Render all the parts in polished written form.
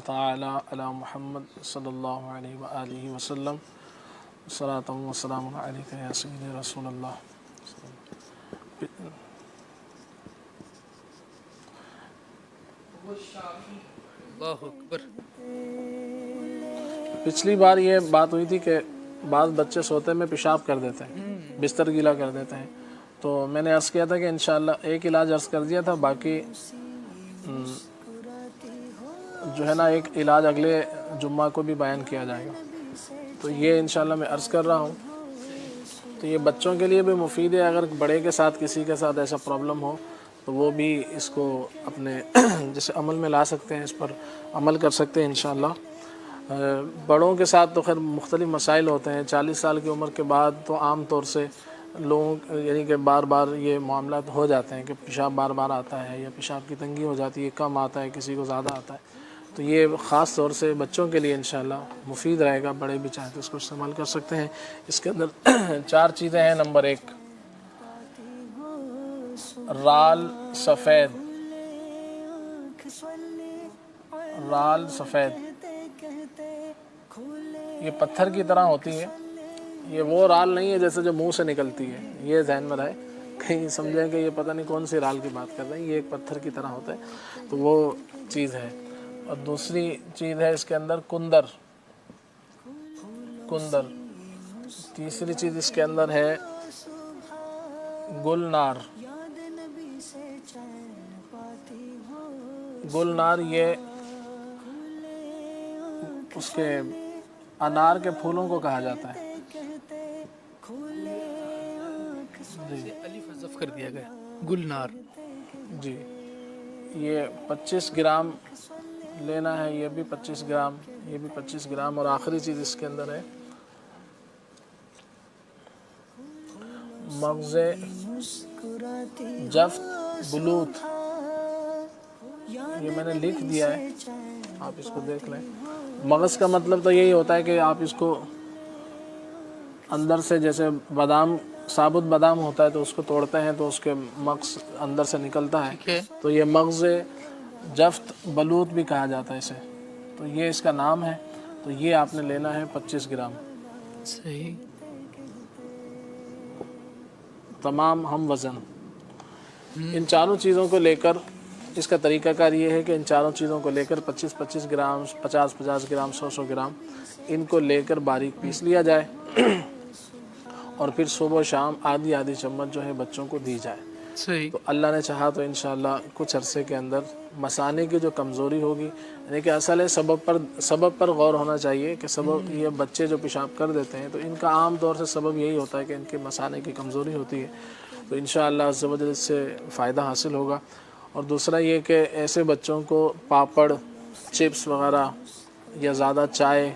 تعالی علی محمد صلی اللہ علیہ وآلہ وسلم صلاۃ و سلام علیک یا سیدی رسول اللہ. اللہ اکبر. پچھلی بار یہ بات ہوئی تھی کہ بعض بچے سوتے میں پیشاب کر دیتے ہیں، بستر گیلا کر دیتے ہیں. تو میں نے عرض کیا تھا کہ انشاءاللہ ایک علاج عرض کر دیا تھا، باقی جو ہے نا ایک علاج اگلے جمعہ کو بھی بیان کیا جائے گا. تو یہ انشاءاللہ میں عرض کر رہا ہوں. تو یہ بچوں کے لیے بھی مفید ہے، اگر بڑے کے ساتھ کسی کے ساتھ ایسا پرابلم ہو تو وہ بھی اس کو اپنے جیسے عمل میں لا سکتے ہیں، اس پر عمل کر سکتے ہیں انشاءاللہ. بڑوں کے ساتھ تو خیر مختلف مسائل ہوتے ہیں. 40 سال کی عمر کے بعد تو عام طور سے لوگوں یعنی کہ بار بار یہ معاملات ہو جاتے ہیں کہ پیشاب بار بار آتا ہے یا پیشاب کی تنگی ہو جاتی ہے، کم آتا ہے، کسی کو زیادہ آتا ہے. تو یہ خاص طور سے بچوں کے لیے انشاءاللہ مفید رہے گا. بڑے بھی چاہیں تو اس کو استعمال کر سکتے ہیں. اس کے اندر 4 چیزیں ہیں. نمبر 1 رال سفید. رال سفید یہ پتھر کی طرح ہوتی ہے. یہ وہ رال نہیں ہے جیسے جو منہ سے نکلتی ہے، یہ ذہن میں رہے. کہیں سمجھیں کہ یہ پتہ نہیں کون سی رال کی بات کر رہے ہیں. یہ ایک پتھر کی طرح ہوتا ہے، تو وہ چیز ہے. اور دوسری چیز ہے اس کے اندر کندر. تیسری چیز اس کے اندر ہے گلنار. گلنار یہ اس کے انار کے پھولوں کو کہا جاتا ہے. الف حذف کر دیا گیا. گلنار. جی یہ 25 گرام لینا ہے. یہ بھی 25 گرام، یہ بھی 25 گرام. اور آخری چیز اس کے اندر ہے مغز جفت بلوت. یہ میں نے لکھ دیا ہے، آپ اس کو دیکھ لیں. مغز کا مطلب تو یہی ہوتا ہے کہ آپ اس کو اندر سے جیسے بادام، ثابت بادام ہوتا ہے تو اس کو توڑتے ہیں تو اس کے مغز اندر سے نکلتا ہے. تو یہ مغز جفت بلوت بھی کہا جاتا ہے اسے. تو یہ اس کا نام ہے. تو یہ آپ نے لینا ہے 25 گرام. صحیح. تمام ہم وزن. ان چاروں چیزوں کو لے کر اس کا طریقہ کار یہ ہے کہ ان چاروں چیزوں کو لے کر 25 گرام، 50 گرام، 100 گرام ان کو لے کر باریک پیس لیا جائے اور پھر صبح و شام آدھی چمچ جو ہے بچوں کو دی جائے. صحیح. تو اللہ نے چاہا تو انشاءاللہ کچھ عرصے کے اندر مثانے کی جو کمزوری ہوگی، یعنی کہ اصل ہے سبب پر غور ہونا چاہیے کہ سبب یہ بچے جو پیشاب کر دیتے ہیں تو ان کا عام طور سے سبب یہی ہوتا ہے کہ ان کے مثانے کی کمزوری ہوتی ہے. تو انشاءاللہ عز و جل اس سے فائدہ حاصل ہوگا. اور دوسرا یہ کہ ایسے بچوں کو پاپڑ، چپس وغیرہ یا زیادہ چائے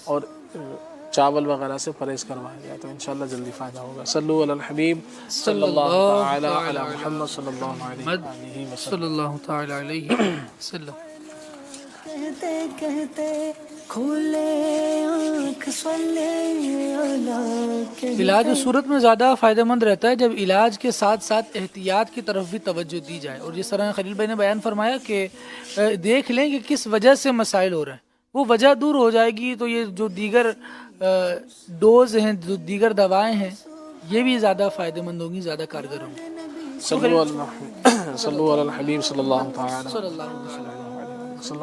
اور چاول وغیرہ سے پرہیز کروایا جائے تو انشاءاللہ جلدی فائدہ ہوگا. صلو علی الحبیب صلی اللہ تعالی علی محمد صلی اللہ علیہ وسلم. صلی اللہ تعالی علیہ وسلم. علاج و صورت میں زیادہ فائدہ مند رہتا ہے جب علاج کے ساتھ ساتھ احتیاط کی طرف بھی توجہ دی جائے. اور جس طرح خلیل بھائی نے بیان فرمایا کہ دیکھ لیں کہ کس وجہ سے مسائل ہو رہے ہیں، وہ وجہ دور ہو جائے گی تو یہ جو دیگر ڈوز ہیں، جو دیگر دوائیں ہیں، یہ بھی زیادہ فائدہ مند ہوں گی، زیادہ کارگر ہوں گی. صلو علی الحبیب صلی اللہ تعالی علیہ وسلم.